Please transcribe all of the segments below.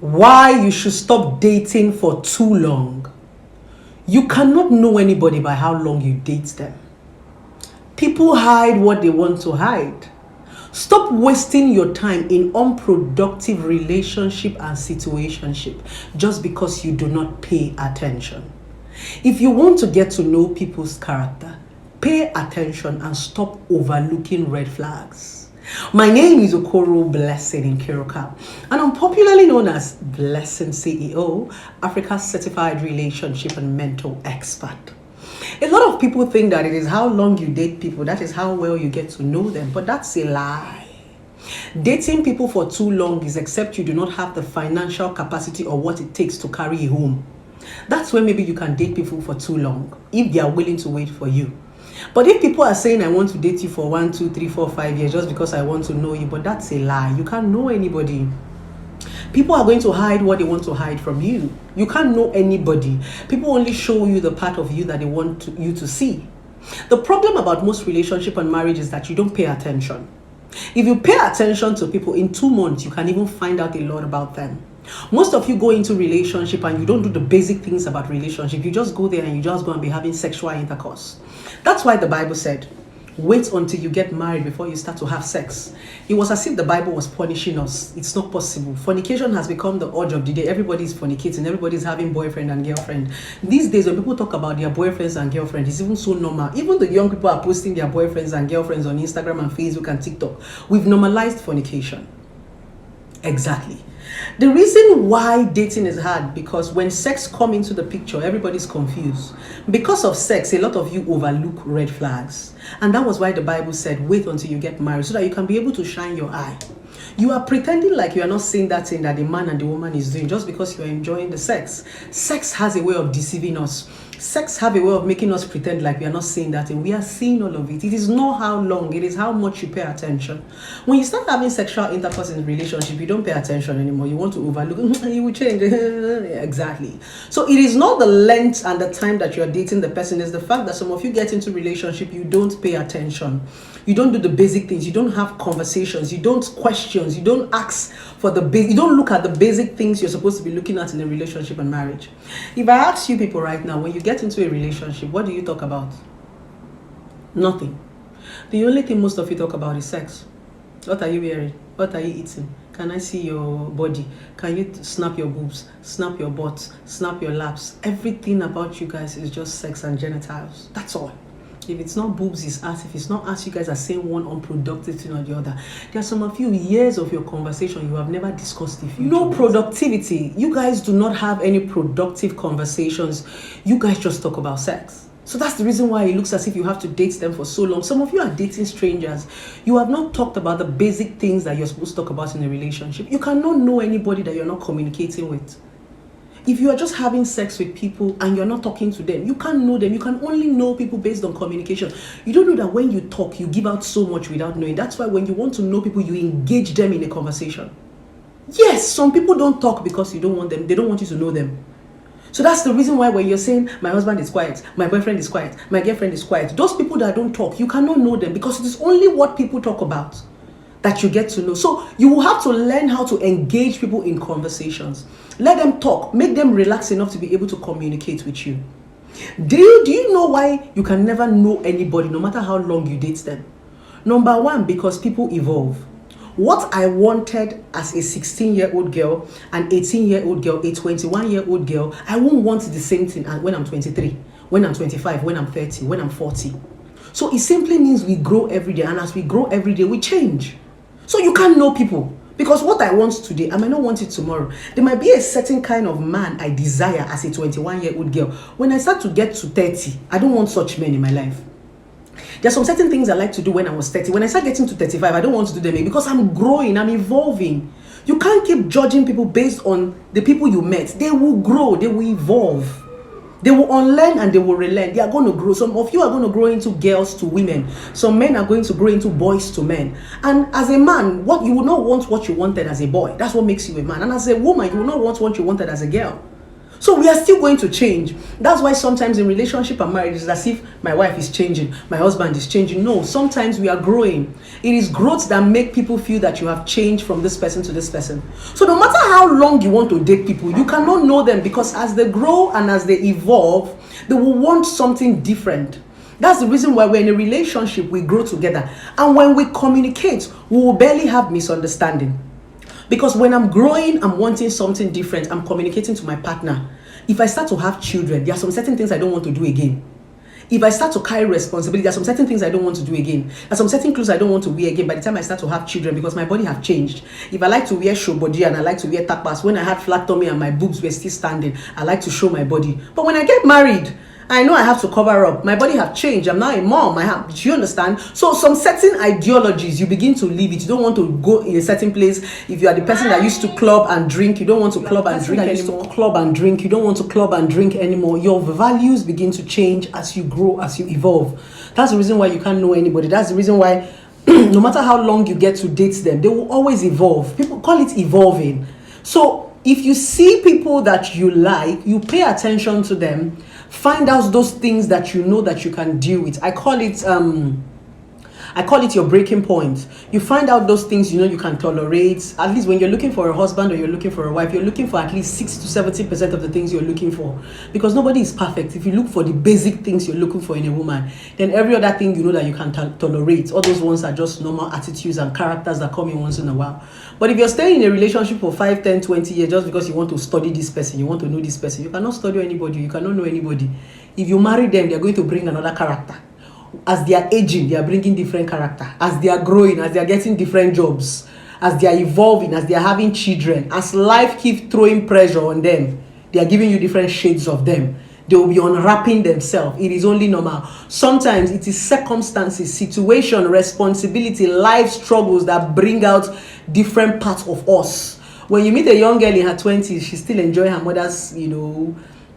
Why you should stop dating for too long. You cannot know anybody by how long you date them. People hide what they want to hide. Stop wasting your time in unproductive relationship and situationship just because you do not pay attention. If you want to get to know people's character, pay attention and stop overlooking red flags. My name is Okoro Blessing Nkiruka, and I'm popularly known as Blessing CEO, Africa's certified relationship and mental expert. A lot of people think that it is how long you date people, that is how well you get to know them, but that's a lie. Dating people for too long is except you do not have the financial capacity or what it takes to carry you home. That's when maybe you can date people for too long, if they are willing to wait for you. But if people are saying I want to date you for 1, 2, 3, 4, 5 years just because I want to know you, but that's a lie. You can't know anybody. People are going to hide what they want to hide from you. You can't know anybody. People only show you the part of you that they want you to see. The problem about most relationship and marriage is that you don't pay attention. If you pay attention to people in 2 months, you can even find out a lot about them. Most of you go into relationship and you don't do the basic things about relationship. You just go there and you just go and be having sexual intercourse. That's why the Bible said, wait until you get married before you start to have sex. It was as if the Bible was punishing us. It's not possible. Fornication has become the urge of the day. Everybody's fornicating. Everybody's having boyfriend and girlfriend. These days, when people talk about their boyfriends and girlfriends, it's even so normal. Even the young people are posting their boyfriends and girlfriends on Instagram and Facebook and TikTok. We've normalized fornication. Exactly. The reason why dating is hard, because when sex comes into the picture, everybody's confused. Because of sex, a lot of you overlook red flags. And that was why the Bible said, wait until you get married so that you can be able to shine your eye. You are pretending like you are not seeing that thing that the man and the woman is doing just because you are enjoying the sex. Sex has a way of deceiving us. Sex have a way of making us pretend like we are not seeing that, and we are seeing all of it. It is not how long, it is how much you pay attention. When you start having sexual intercourse in a relationship, you don't pay attention anymore. You want to overlook, you will change. Exactly. So it is not the length and the time that you are dating the person, it's the fact that some of you get into relationship, you don't pay attention. You don't do the basic things. You don't have conversations. You don't questions. You don't ask for the basic. You don't look at the basic things you're supposed to be looking at in a relationship and marriage. If I ask you people right now, when you get into a relationship, what do you talk about? Nothing. The only thing most of you talk about is sex. What are you wearing? What are you eating? Can I see your body? Can you snap your boobs? Snap your butts? Snap your laps? Everything about you guys is just sex and genitals. That's all. If it's not boobs, it's ass. If it's not ass, you guys are saying one unproductive thing or the other. There are some of you years of your conversation you have never discussed the future. No productivity. You guys do not have any productive conversations. You guys just talk about sex. So that's the reason why it looks as if you have to date them for so long. Some of you are dating strangers. You have not talked about the basic things that you're supposed to talk about in a relationship. You cannot know anybody that you're not communicating with. If you are just having sex with people and you're not talking to them, you can't know them. You can only know people based on communication. You don't know that when you talk, you give out so much without knowing. That's why when you want to know people, you engage them in a conversation. Yes, some people don't talk because you don't want them. They don't want you to know them. So that's the reason why when you're saying, my husband is quiet, my boyfriend is quiet, my girlfriend is quiet, those people that don't talk, you cannot know them because it is only what people talk about that you get to know. So you will have to learn how to engage people in conversations. Let them talk. Make them relax enough to be able to communicate with you. Do you know why you can never know anybody, no matter how long you date them? Number one, because people evolve. What I wanted as a 16-year-old girl, an 18-year-old girl, a 21-year-old girl, I won't want the same thing when I'm 23, when I'm 25, when I'm 30, when I'm 40. So it simply means we grow every day, and as we grow every day, we change. So you can't know people. Because what I want today, I might not want it tomorrow. There might be a certain kind of man I desire as a 21-year-old girl. When I start to get to 30, I don't want such men in my life. There are some certain things I like to do when I was 30. When I start getting to 35, I don't want to do them because I'm growing, I'm evolving. You can't keep judging people based on the people you met. They will grow, they will evolve. They will unlearn and they will relearn. They are going to grow. Some of you are going to grow into girls to women. Some men are going to grow into boys to men. And as a man, what you will not want what you wanted as a boy. That's what makes you a man. And as a woman, you will not want what you wanted as a girl. So we are still going to change. That's why sometimes in relationship and marriage, it's as if my wife is changing, my husband is changing. No, sometimes we are growing. It is growth that make people feel that you have changed from this person to this person. So no matter how long you want to date people, you cannot know them, because as they grow and as they evolve, they will want something different. That's the reason why we're in a relationship, we grow together. And when we communicate, we will barely have misunderstanding. Because when I'm growing, I'm wanting something different, I'm communicating to my partner. If I start to have children, there are some certain things I don't want to do again. If I start to carry responsibility, there are some certain things I don't want to do again. There are some certain clothes I don't want to wear again by the time I start to have children, because my body have changed. If I like to wear show body and I like to wear tapas, when I had flat tummy and my boobs were still standing, I like to show my body. But when I get married, I know I have to cover up. My body have changed. I'm now a mom. Do you understand? So some certain ideologies, you begin to leave it. You don't want to go in a certain place. If you are the person that used to club and drink, you don't want to club and drink anymore. Club and drink, you don't want to club and drink anymore. Your values begin to change as you grow, as you evolve. That's the reason why you can't know anybody. That's the reason why no matter how long you get to date them, they will always evolve. People call it evolving. So if you see people that you like, you pay attention to them. Find out those things that you know that you can deal with. I call it your breaking point. You find out those things you know you can tolerate. At least when you're looking for a husband or you're looking for a wife, you're looking for at least 60 to 70% of the things you're looking for. Because nobody is perfect. If you look for the basic things you're looking for in a woman, then every other thing you know that you can tolerate. All those ones are just normal attitudes and characters that come in once in a while. But if you're staying in a relationship for 5, 10, 20 years just because you want to study this person, you want to know this person, you cannot study anybody, you cannot know anybody. If you marry them, they're going to bring another character. As they are aging, they are bringing different character. As they are growing, as they are getting different jobs, as they are evolving, as they are having children, as life keeps throwing pressure on them, they are giving you different shades of them. They will be unwrapping themselves. It is only normal. Sometimes it is circumstances, situation, responsibility, life struggles that bring out different parts of us. When you meet a young girl in her 20s, she still enjoys her mother's,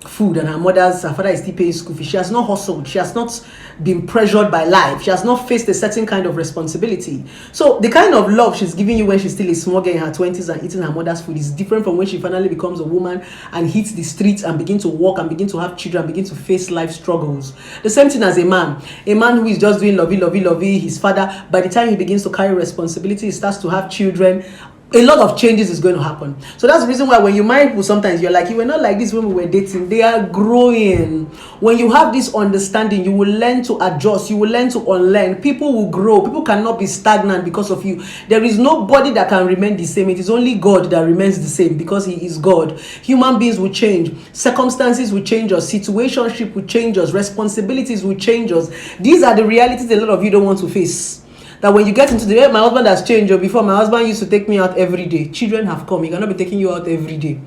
food, and her father is still paying school fees. She has not hustled. She has not been pressured by life. She has not faced a certain kind of responsibility. So the kind of love she's giving you when she's still a small girl in her 20s and eating her mother's food is different from when she finally becomes a woman and hits the streets and begin to walk and begin to have children and begin to face life struggles. The same thing as a man who is just doing lovey, his father, by the time he begins to carry responsibility, he starts to have children, a lot of changes is going to happen. So that's the reason why when you marry people, sometimes you're like, you were not like this when we were dating. They are growing. When you have this understanding, you will learn to adjust. You will learn to unlearn. People will grow. People cannot be stagnant because of you. There is nobody that can remain the same. It is only God that remains the same because He is God. Human beings will change. Circumstances will change us. Situationship will change us. Responsibilities will change us. These are the realities a lot of you don't want to face. That when you get into the way, my husband has changed. Or before, my husband used to take me out every day. Children have come. He cannot be taking you out every day.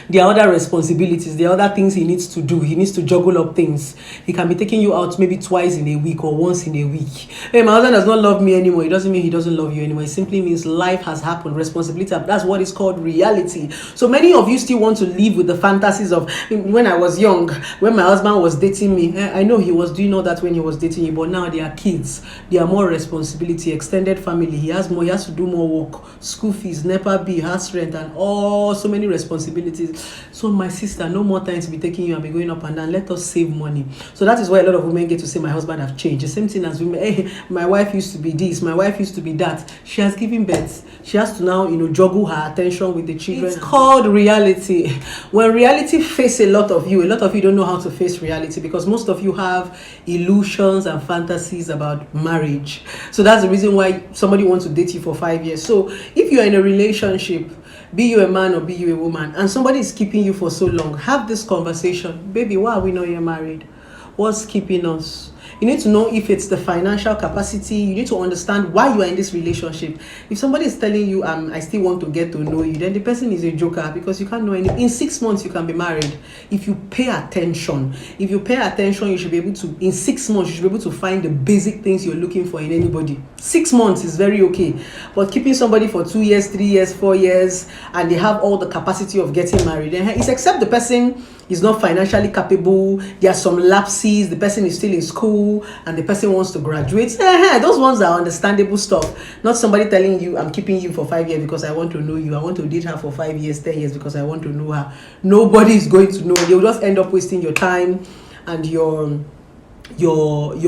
There are other responsibilities. There are other things he needs to do. He needs to juggle up things. He can be taking you out maybe twice in a week or once in a week. Hey, my husband does not love me anymore. It doesn't mean he doesn't love you anymore. It simply means life has happened. Responsibility. That's what is called reality. So many of you still want to live with the fantasies of when I was young, when my husband was dating me. I know he was doing all that when he was dating you, but now they are kids. They are more responsibility, extended family. He has more. He has to do more work. School fees, NEPA bill, house rent, and so many responsibilities. So my sister, no more time to be taking you and be going up and down. Let us save money. So that is why a lot of women get to say my husband have changed. The same thing as women. Hey, my wife used to be this, my wife used to be that. She has given birth. She has to now, juggle her attention with the children. It's called reality. When reality face a lot of you don't know how to face reality because most of you have illusions and fantasies about marriage. So that's the reason why somebody wants to date you for 5 years. So if you're in a relationship, be you a man or be you a woman, and somebody is keeping you for so long, have this conversation. Baby, why are we not yet married? What's keeping us? You need to know if it's the financial capacity. You need to understand why you are in this relationship. If somebody is telling you, I still want to get to know you, then the person is a joker because you can't know anything. In 6 months, you can be married. If you pay attention, you should be able to, in 6 months, you should be able to find the basic things you're looking for in anybody. 6 months is very okay. But keeping somebody for 2 years, 3 years, 4 years, and they have all the capacity of getting married, then it's except the person is not financially capable, there are some lapses, the person is still in school, school and the person wants to graduate. Those ones are understandable stuff. Not somebody telling you, I'm keeping you for 5 years because I want to know you. I want to date her for 5 years, 10 years because I want to know her. Nobody is going to know. You'll just end up wasting your time and your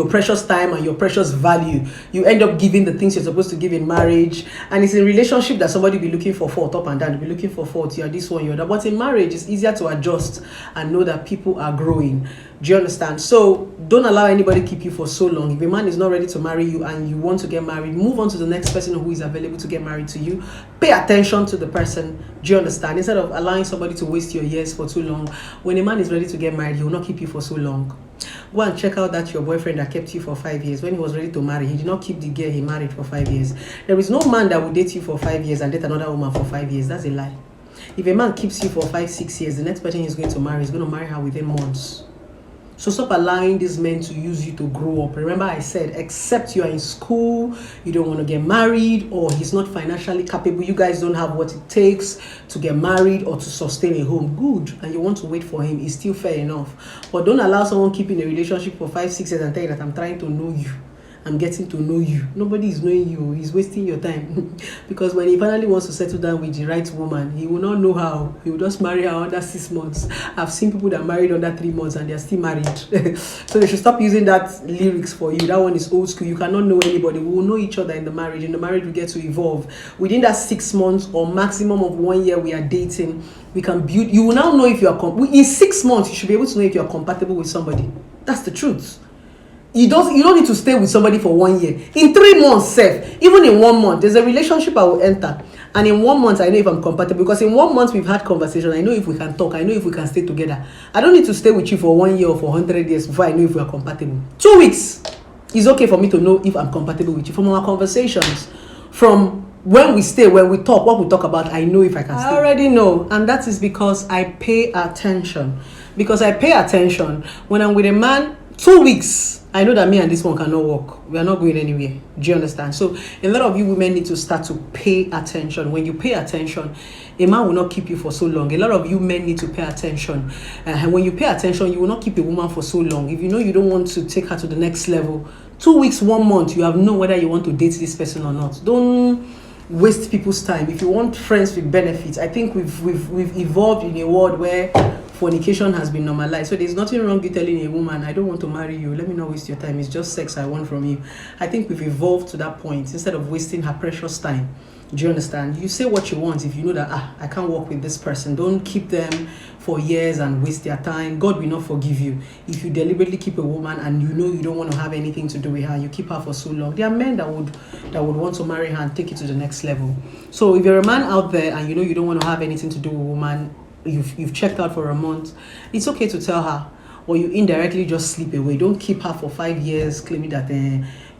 precious time and your precious value. You end up giving the things you're supposed to give in marriage, and it's in relationship that somebody be looking for fault up and down. Be looking for fault. You're this one, you're that. But in marriage, it's easier to adjust and know that people are growing. Do you understand? So don't allow anybody keep you for so long. If a man is not ready to marry you and you want to get married, move on to the next person who is available to get married to you. Pay attention to the person. Do you understand? Instead of allowing somebody to waste your years for too long, when a man is ready to get married, he will not keep you for so long. Go and check out that your boyfriend that kept you for 5 years. When he was ready to marry, he did not keep the girl he married for 5 years. There is no man that will date you for 5 years and date another woman for 5 years. That's a lie. If a man keeps you for 5, 6 years, the next person he's going to marry is going to marry her within months. So stop allowing these men to use you to grow up. Remember I said, except you are in school, you don't want to get married, or he's not financially capable, you guys don't have what it takes to get married or to sustain a home, good, and you want to wait for him, it's still fair enough. But don't allow someone keeping a relationship for 5, 6 years and tell you that I'm trying to know you. I'm getting to know you. Nobody is knowing you. He's wasting your time. Because when he finally wants to settle down with the right woman, he will not know how. He will just marry her under 6 months. I've seen people that married under 3 months and they're still married. So they should stop using that lyrics for you. That one is old school. You cannot know anybody. We will know each other in the marriage. In the marriage, we get to evolve. Within that 6 months or maximum of 1 year we are dating, we can build. You will now know if you are in 6 months, you should be able to know if you are compatible with somebody. That's the truth. You don't need to stay with somebody for 1 year. In 3 months, safe. Even in 1 month, there's a relationship I will enter. And in 1 month, I know if I'm compatible. Because in 1 month, we've had conversation. I know if we can talk. I know if we can stay together. I don't need to stay with you for 1 year or for 100 years before I know if we are compatible. 2 weeks is okay for me to know if I'm compatible with you. From our conversations, from when we stay, when we talk, what we talk about, I know if I can stay. I already know. And that is because I pay attention. Because I pay attention. When I'm with a man, 2 weeks, I know that me and this one cannot work. We are not going anywhere. Do you understand? So a lot of you women need to start to pay attention. When you pay attention, a man will not keep you for so long. A lot of you men need to pay attention. And when you pay attention, you will not keep a woman for so long. If you know you don't want to take her to the next level, 2 weeks, 1 month, you have known whether you want to date this person or not. Don't waste people's time. If you want friends with benefits, I think we've evolved in a world where fornication has been normalized. So there's nothing wrong with telling a woman, I don't want to marry you, let me not waste your time, it's just sex I want from you. I think we've evolved to that point. Instead of wasting her precious time, do you understand? You say what you want. If you know that I can't work with this person, don't keep them for years and waste their time. God will not forgive you if you deliberately keep a woman and you know you don't want to have anything to do with her. You keep her for so long. There are men that would want to marry her and take it to the next level. So if you're a man out there and you know you don't want to have anything to do with a woman, you've checked out for a month, it's okay to tell her, or you indirectly just slip away. Don't keep her for 5 years claiming that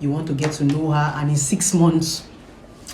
you want to get to know her, and in 6 months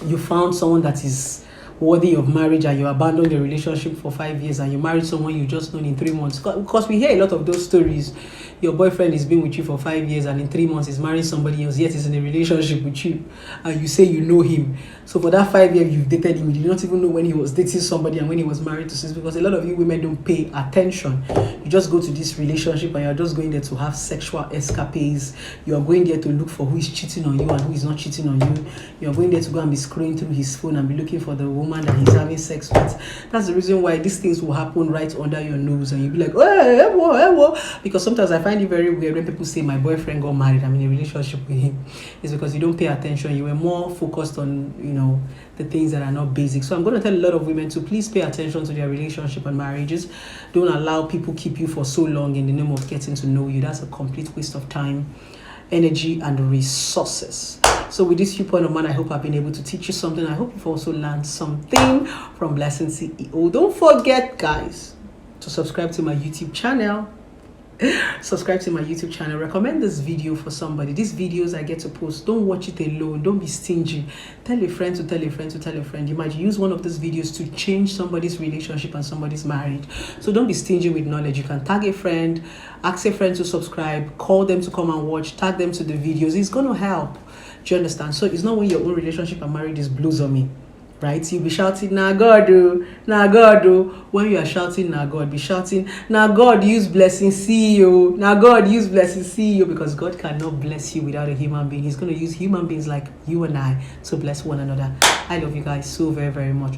you found someone that is worthy of marriage and you abandon the relationship for 5 years and you married someone you just known in 3 months. Because we hear a lot of those stories. Your boyfriend has been with you for 5 years and in 3 months he's marrying somebody else, yet he's in a relationship with you and you say you know him. So for that 5 years you've dated him, you did not even know when he was dating somebody and when he was married to sis, because a lot of you women don't pay attention. You just go to this relationship and you're just going there to have sexual escapades. You are going there to look for who is cheating on you and who is not cheating on you. You are going there to go and be scrolling through his phone and be looking for the woman that he's having sex with. That's the reason why these things will happen right under your nose and you'll be like, hey, because sometimes I find it very weird when people say my boyfriend got married, I'm in a relationship with him. It's because you don't pay attention. You were more focused on the things that are not basic. So I'm going to tell a lot of women to please pay attention to their relationship and marriages. Don't allow people keep you for so long in the name of getting to know you. That's a complete waste of time, energy, and resources. So with this viewpoint of mine, I hope I've been able to teach you something. I hope you've also learned something from Blessing CEO. Don't forget, guys, to subscribe to my YouTube channel. Subscribe to my YouTube channel. Recommend this video for somebody. These videos I get to post, don't watch it alone. Don't be stingy. Tell a friend to tell a friend to tell a friend. You might use one of these videos to change somebody's relationship and somebody's marriage. So don't be stingy with knowledge. You can tag a friend, ask a friend to subscribe, call them to come and watch, tag them to the videos. It's going to help. Do you understand? So it's not when your own relationship and marriage is blues on me. right? You'll be shouting, nah God, oh, nah God, oh. When you are shouting, nah God, be shouting, nah God, use blessing, see you. Nah God, use blessing, see you, because God cannot bless you without a human being. He's going to use human beings like you and I to bless one another. I love you guys so very, very much.